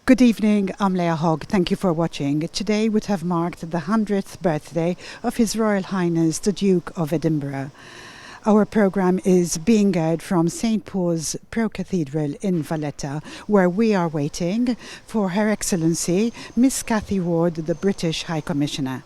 Good evening, I'm Leah Hogg. Thank you for watching. Today would have marked the 100th birthday of His Royal Highness the Duke of Edinburgh. Our programme is being aired from St Paul's Pro-Cathedral in Valletta, where we are waiting for Her Excellency Miss Cathy, the British High Commissioner.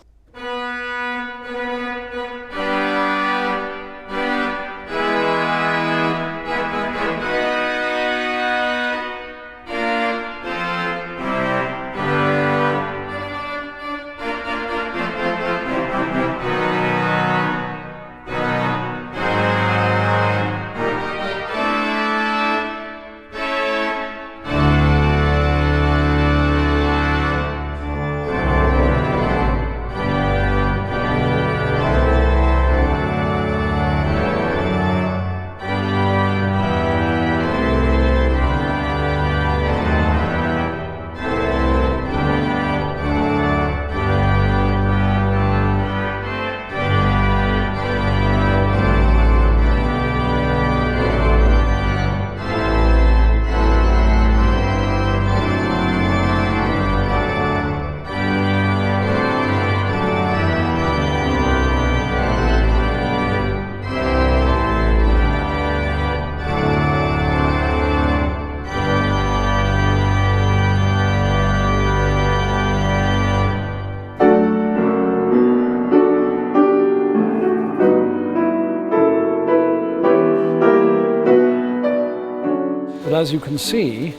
But as you can see,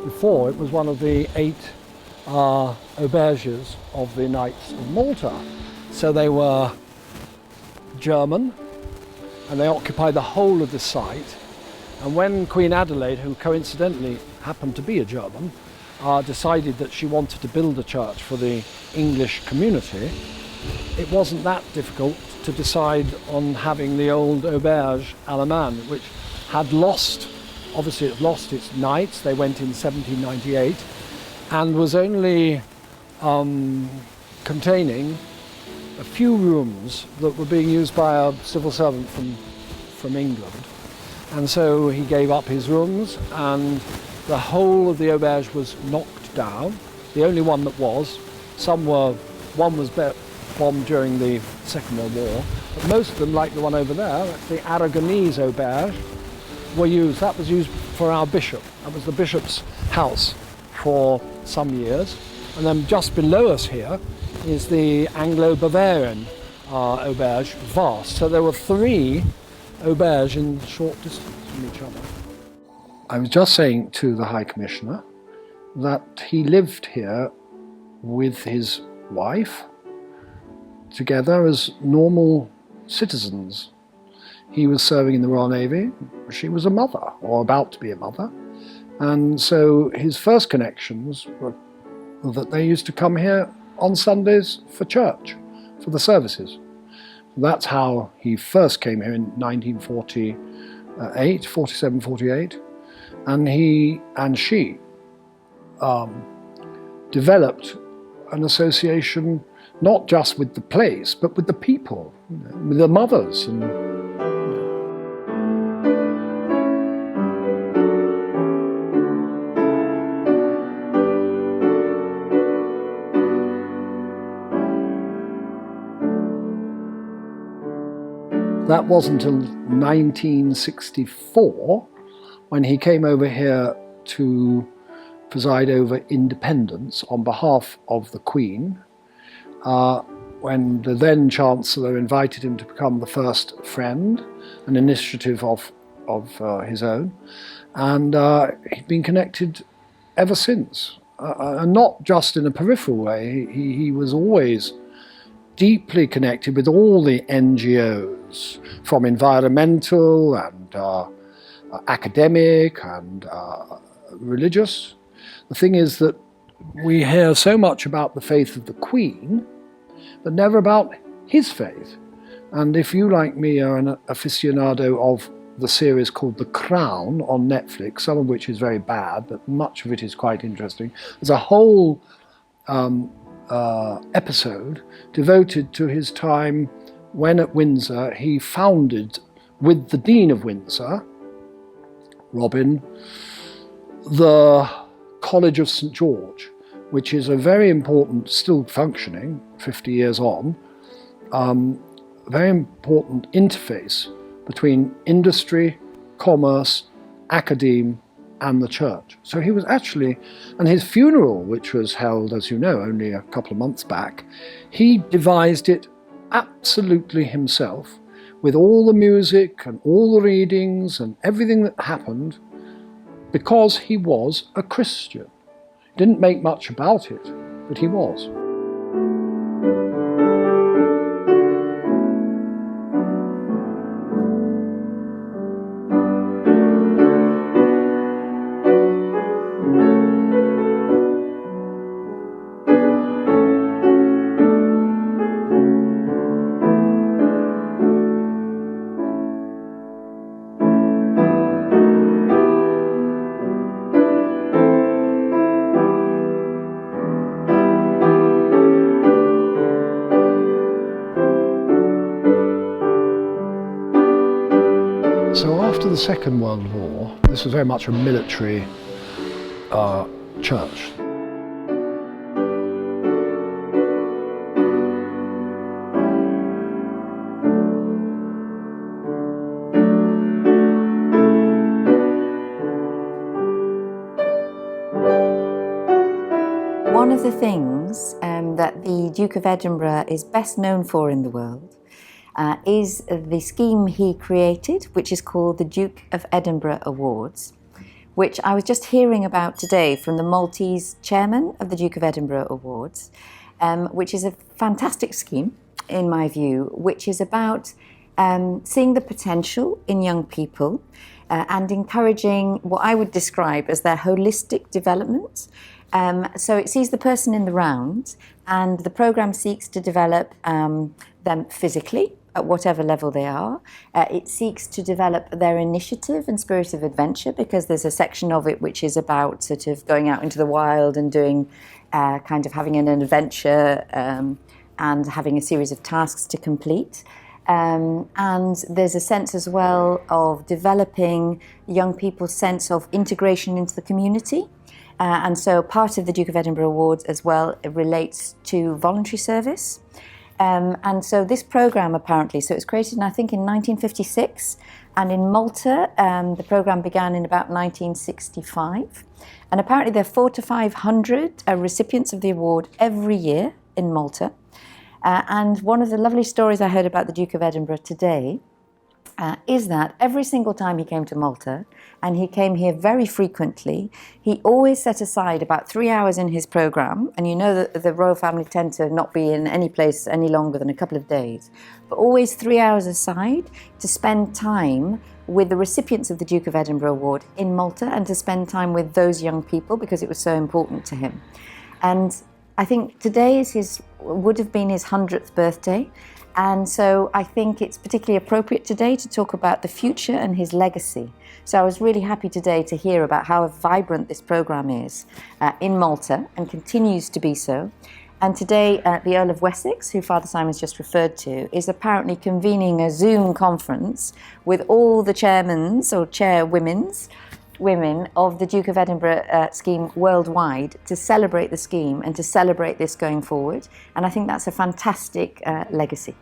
before it was one of the 8 auberges of the Knights of Malta. So they were German, and they occupied the whole of the site. And when Queen Adelaide, who coincidentally happened to be a German, decided that she wanted to build a church for the English community, it wasn't that difficult to decide on having the old auberge Allemand, which had lost, obviously it lost its knights. They went in 1798 and was only containing a few rooms that were being used by a civil servant from England. And so he gave up his rooms and the whole of the auberge was knocked down. The only one that was, one was bombed during the Second World War, but most of them, like the one over there, the Aragonese auberge, were used. That was used for our bishop. That was the bishop's house for some years. And then just below us here is the Anglo-Bavarian auberge, vast. So there were 3 auberges in short distance from each other. I was just saying to the High Commissioner that he lived here with his wife together as normal citizens. He was serving in the Royal Navy. She was a mother, or about to be a mother. And so his first connections were that they used to come here on Sundays for church, for the services. That's how he first came here in 1948, 47, 48. And he and she developed an association not just with the place, but with the people, with the mothers. That wasn't until 1964 when he came over here to preside over independence on behalf of the Queen, when the then Chancellor invited him to become the first friend, an initiative of his own, and he'd been connected ever since, and not just in a peripheral way. He was always deeply connected with all the NGOs, from environmental and academic and religious. The thing is that we hear so much about the faith of the Queen, but never about his faith. And if you, like me, are an aficionado of the series called The Crown on Netflix, some of which is very bad, but much of it is quite interesting, there's a whole episode devoted to his time when at Windsor he founded, with the Dean of Windsor, Robin, the College of St George, which is a very important, still functioning, 50 years on, very important interface between industry, commerce, academe, and the church. So he was actually, and his funeral, which was held, as you know, only a couple of months back, he devised it absolutely himself, with all the music and all the readings and everything that happened, because he was a Christian. Didn't make much about it, but he was. So after the Second World War, this was very much a military church. One of the things that the Duke of Edinburgh is best known for in the world is the scheme he created, which is called the Duke of Edinburgh Awards, which I was just hearing about today from the Maltese chairman of the Duke of Edinburgh Awards, which is a fantastic scheme, in my view, which is about seeing the potential in young people and encouraging what I would describe as their holistic development. So it sees the person in the round, and the programme seeks to develop them physically, at whatever level they are. It seeks to develop their initiative and spirit of adventure, because there's a section of it which is about sort of going out into the wild and doing kind of having an adventure and having a series of tasks to complete. And there's a sense as well of developing young people's sense of integration into the community. And so part of the Duke of Edinburgh Awards as well, it relates to voluntary service. And so this programme apparently, so it was created, I think, in 1956, and in Malta, the programme began in about 1965. And apparently there are 400 to 500 recipients of the award every year in Malta. And one of the lovely stories I heard about the Duke of Edinburgh today is that every single time he came to Malta, and he came here very frequently, he always set aside about 3 hours in his programme, and you know that the royal family tend to not be in any place any longer than a couple of days, but always 3 hours aside to spend time with the recipients of the Duke of Edinburgh Award in Malta, and to spend time with those young people because it was so important to him. And I think today would have been his 100th birthday. And so I think it's particularly appropriate today to talk about the future and his legacy. So I was really happy today to hear about how vibrant this programme is in Malta, and continues to be so. And today, the Earl of Wessex, who Father Simon's just referred to, is apparently convening a Zoom conference with all the chairmans or women of the Duke of Edinburgh scheme worldwide, to celebrate the scheme and to celebrate this going forward. And I think that's a fantastic legacy.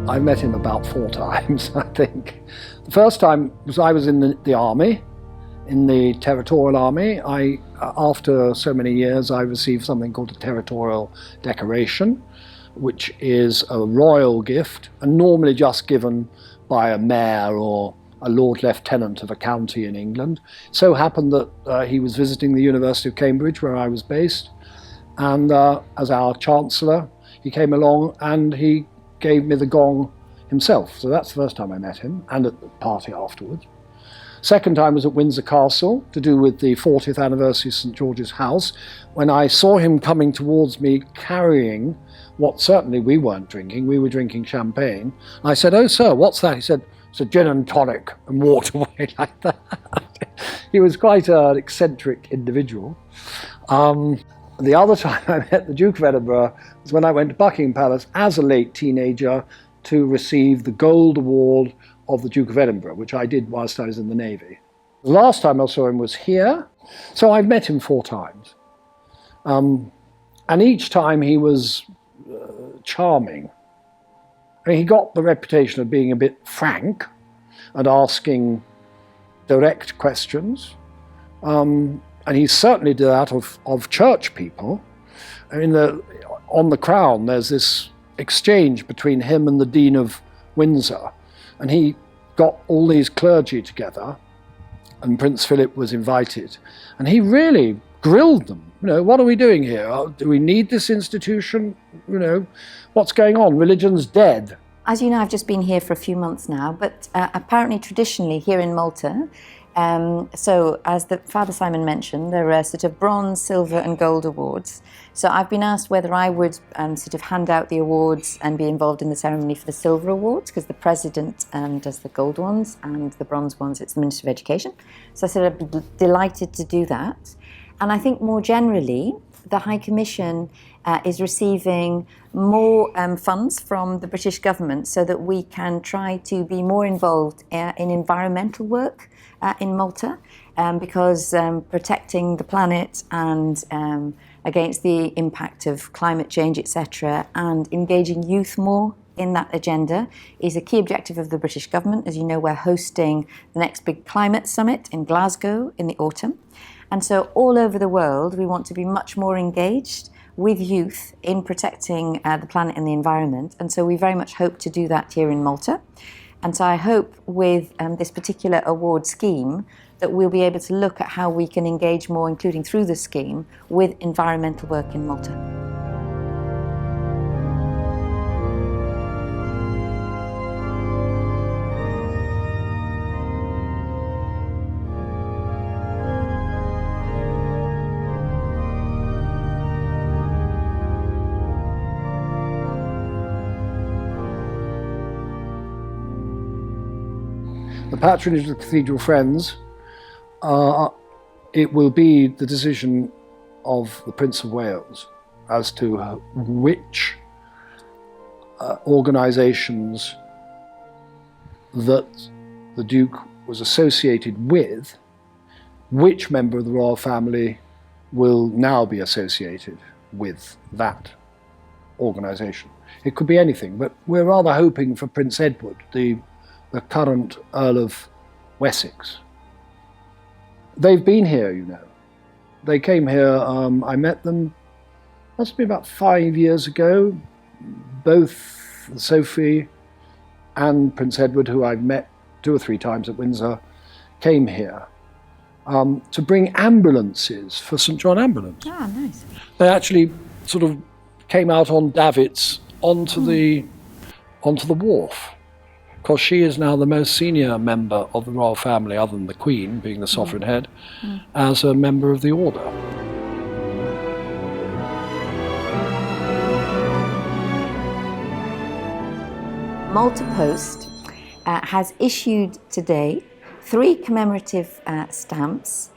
I met him about 4 times, I think. The first time was I was in the army, in the territorial army. After so many years, I received something called a territorial decoration, which is a royal gift, and normally just given by a mayor or a Lord Lieutenant of a county in England. It so happened that he was visiting the University of Cambridge, where I was based, and as our Chancellor, he came along and he gave me the gong himself. So that's the first time I met him, and at the party afterwards. Second time was at Windsor Castle, to do with the 40th anniversary of St George's House, when I saw him coming towards me carrying what certainly we weren't drinking. We were drinking champagne. I said, "Oh, sir, what's that?" He said, "It's a gin and tonic," and walked away like that. He was quite an eccentric individual. The other time I met the Duke of Edinburgh was when I went to Buckingham Palace as a late teenager to receive the Gold Award of the Duke of Edinburgh, which I did whilst I was in the Navy. The last time I saw him was here, so I've met him 4 times. And each time he was charming. I mean, he got the reputation of being a bit frank and asking direct questions. And he certainly did that of church people. I mean, on the Crown, there's this exchange between him and the Dean of Windsor. And he got all these clergy together, and Prince Philip was invited. And he really grilled them. You know, what are we doing here? Do we need this institution? You know, what's going on? Religion's dead. As you know, I've just been here for a few months now, but apparently traditionally here in Malta, so as Father Simon mentioned, there are sort of bronze, silver and gold awards. So I've been asked whether I would sort of hand out the awards and be involved in the ceremony for the silver awards, because the President does the gold ones, and the bronze ones, it's the Minister of Education. So I said I'd be delighted to do that. And I think more generally, the High Commission is receiving more funds from the British government so that we can try to be more involved in environmental work in Malta, because protecting the planet and against the impact of climate change, etc., and engaging youth more in that agenda is a key objective of the British government. As you know, we're hosting the next big climate summit in Glasgow in the autumn. And so all over the world, we want to be much more engaged with youth in protecting the planet and the environment. And so we very much hope to do that here in Malta. And so I hope with this particular award scheme that we'll be able to look at how we can engage more, including through the scheme, with environmental work in Malta. The patronage of the Cathedral Friends, it will be the decision of the Prince of Wales as to which organisations that the Duke was associated with, which member of the royal family will now be associated with that organisation. It could be anything, but we're rather hoping for Prince Edward, the current Earl of Wessex. They've been here, you know. They came here, I met them, must be about 5 years ago. Both Sophie and Prince Edward, who I've met 2 or 3 times at Windsor, came here to bring ambulances for St John Ambulance. Ah, nice. They actually sort of came out on davits onto the wharf, because she is now the most senior member of the royal family, other than the Queen, being the sovereign head, as a member of the order. Malta Post has issued today 3 commemorative stamps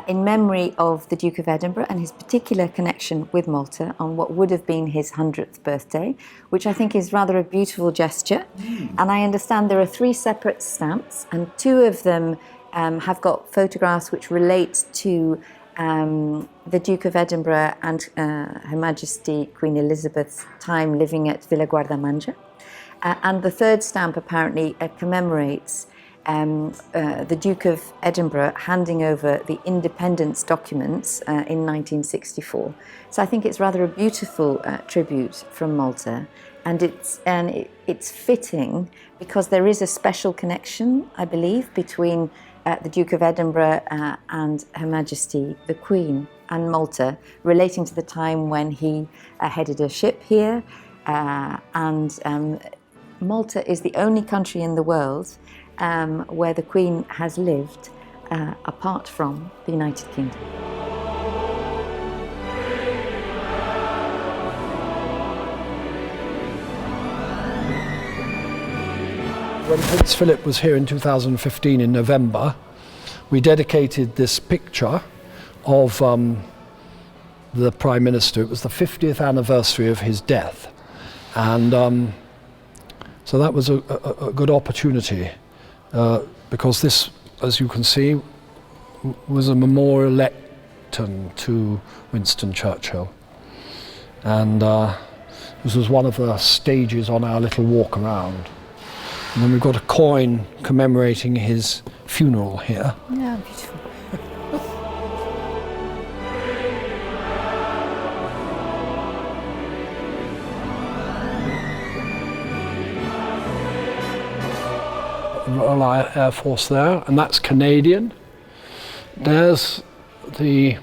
in memory of the Duke of Edinburgh and his particular connection with Malta on what would have been his 100th birthday, which I think is rather a beautiful gesture. And I understand there are 3 separate stamps, and 2 of them have got photographs which relate to the Duke of Edinburgh and Her Majesty Queen Elizabeth's time living at Villa Guardamangia. And the third stamp apparently commemorates the Duke of Edinburgh handing over the independence documents in 1964. So I think it's rather a beautiful tribute from Malta, and it's fitting because there is a special connection, I believe, between the Duke of Edinburgh and Her Majesty the Queen and Malta, relating to the time when he headed a ship here, and Malta is the only country in the world where the Queen has lived apart from the United Kingdom. When Prince Philip was here in 2015 in November, we dedicated this picture of the Prime Minister. It was the 50th anniversary of his death, and so that was a good opportunity because this, as you can see, was a memorial lectern to Winston Churchill, and this was one of the stages on our little walk around. And then we've got a coin commemorating his funeral here. Yeah, beautiful. Royal Air Force there, and that's Canadian. There's the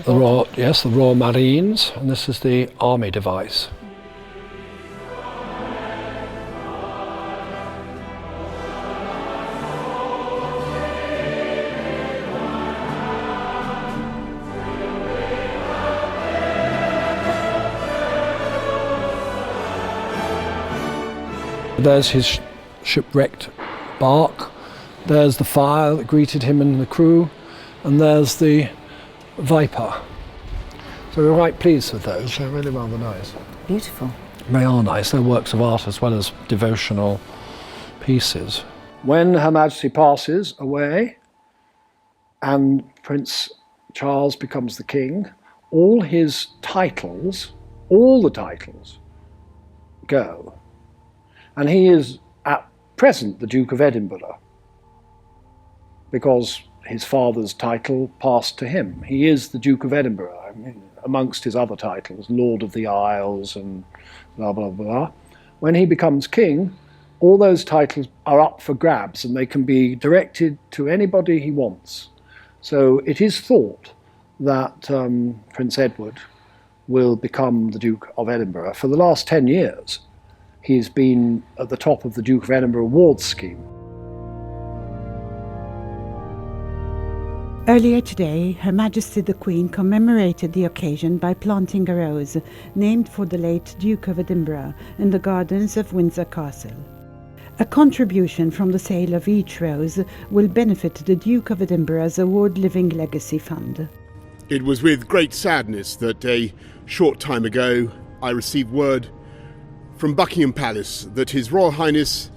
Royal Marines, and this is the Army device. There's his shipwrecked bark, there's the fire that greeted him and the crew, and there's the Viper. So we're quite pleased with those, they're really rather nice. Beautiful. They are nice, they're works of art as well as devotional pieces. When Her Majesty passes away and Prince Charles becomes the king, all his titles, all the titles, go. And he is at present the Duke of Edinburgh because his father's title passed to him. He is the Duke of Edinburgh, I mean, amongst his other titles, Lord of the Isles and blah, blah, blah. When he becomes king, all those titles are up for grabs and they can be directed to anybody he wants. So it is thought that Prince Edward will become the Duke of Edinburgh. For the last 10 years, he's been at the top of the Duke of Edinburgh Awards scheme. Earlier today, Her Majesty the Queen commemorated the occasion by planting a rose named for the late Duke of Edinburgh in the gardens of Windsor Castle. A contribution from the sale of each rose will benefit the Duke of Edinburgh's Award Living Legacy Fund. It was with great sadness that a short time ago I received word from Buckingham Palace that His Royal Highness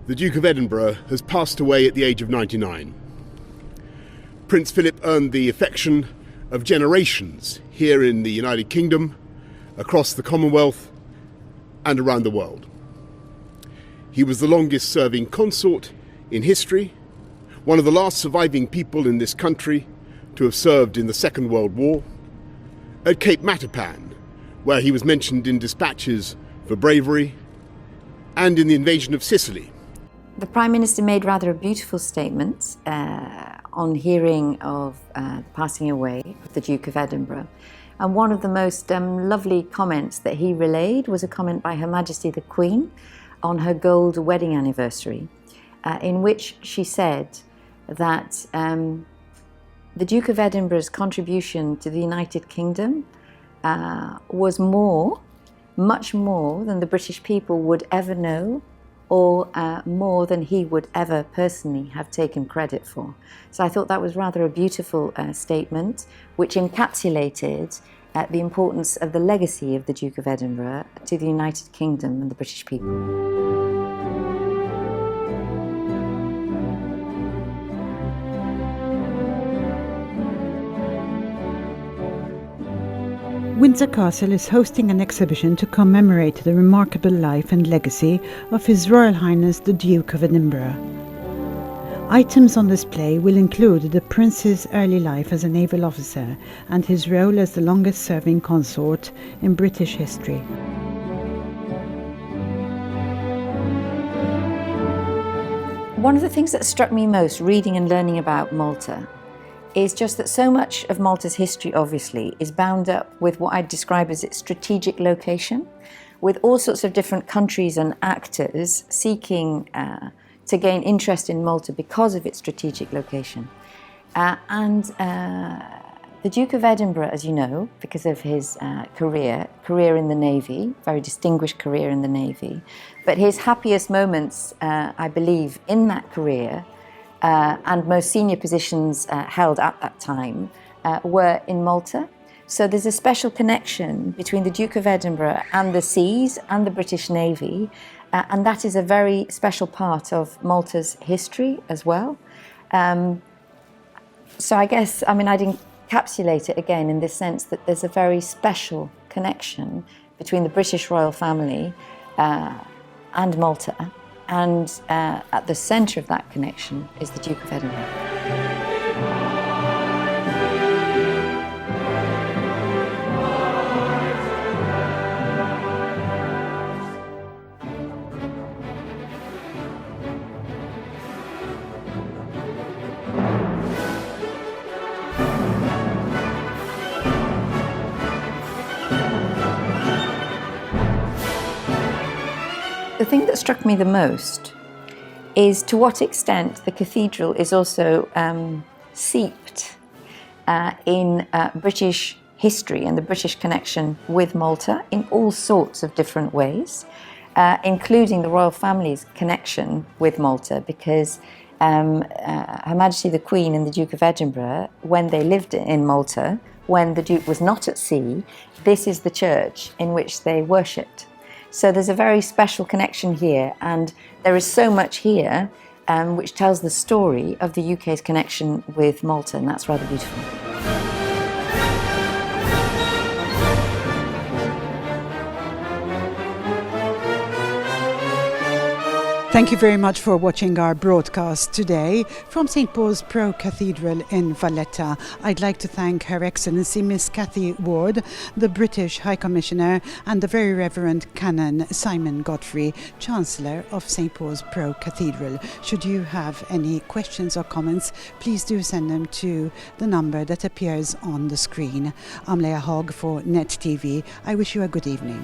the Duke of Edinburgh has passed away at the age of 99. Prince Philip earned the affection of generations here in the United Kingdom, across the Commonwealth and around the world. He was the longest serving consort in history, one of the last surviving people in this country to have served in the Second World War, at Cape Matapan, where he was mentioned in dispatches for bravery, and in the invasion of Sicily. The Prime Minister made rather a beautiful statement on hearing of the passing away of the Duke of Edinburgh. And one of the most lovely comments that he relayed was a comment by Her Majesty the Queen on her gold wedding anniversary, in which she said that the Duke of Edinburgh's contribution to the United Kingdom was much more than the British people would ever know, or more than he would ever personally have taken credit for. So I thought that was rather a beautiful statement, which encapsulated the importance of the legacy of the Duke of Edinburgh to the United Kingdom and the British people. Windsor Castle is hosting an exhibition to commemorate the remarkable life and legacy of His Royal Highness the Duke of Edinburgh. Items on display will include the Prince's early life as a naval officer and his role as the longest-serving consort in British history. One of the things that struck me most reading and learning about Malta is just that so much of Malta's history, obviously, is bound up with what I'd describe as its strategic location, with all sorts of different countries and actors seeking to gain interest in Malta because of its strategic location. The Duke of Edinburgh, as you know, because of his career in the Navy, very distinguished career in the Navy, but his happiest moments, I believe, in that career and most senior positions held at that time were in Malta. So there's a special connection between the Duke of Edinburgh and the seas and the British Navy, and that is a very special part of Malta's history as well. So I guess, I'd encapsulate it again in the sense that there's a very special connection between the British royal family and Malta, and at the centre of that connection is the Duke of Edinburgh. The thing that struck me the most is to what extent the cathedral is also seeped in British history and the British connection with Malta in all sorts of different ways, including the royal family's connection with Malta, because Her Majesty the Queen and the Duke of Edinburgh, when they lived in Malta, when the Duke was not at sea, this is the church in which they worshipped. So there's a very special connection here, and there is so much here which tells the story of the UK's connection with Malta, and that's rather beautiful. Thank you very much for watching our broadcast today from St. Paul's Pro-Cathedral in Valletta. I'd like to thank Her Excellency Miss Cathy Ward, the British High Commissioner, and the Very Reverend Canon Simon Godfrey, Chancellor of St. Paul's Pro-Cathedral. Should you have any questions or comments, please do send them to the number that appears on the screen. I'm Hogg for Net TV. I wish you a good evening.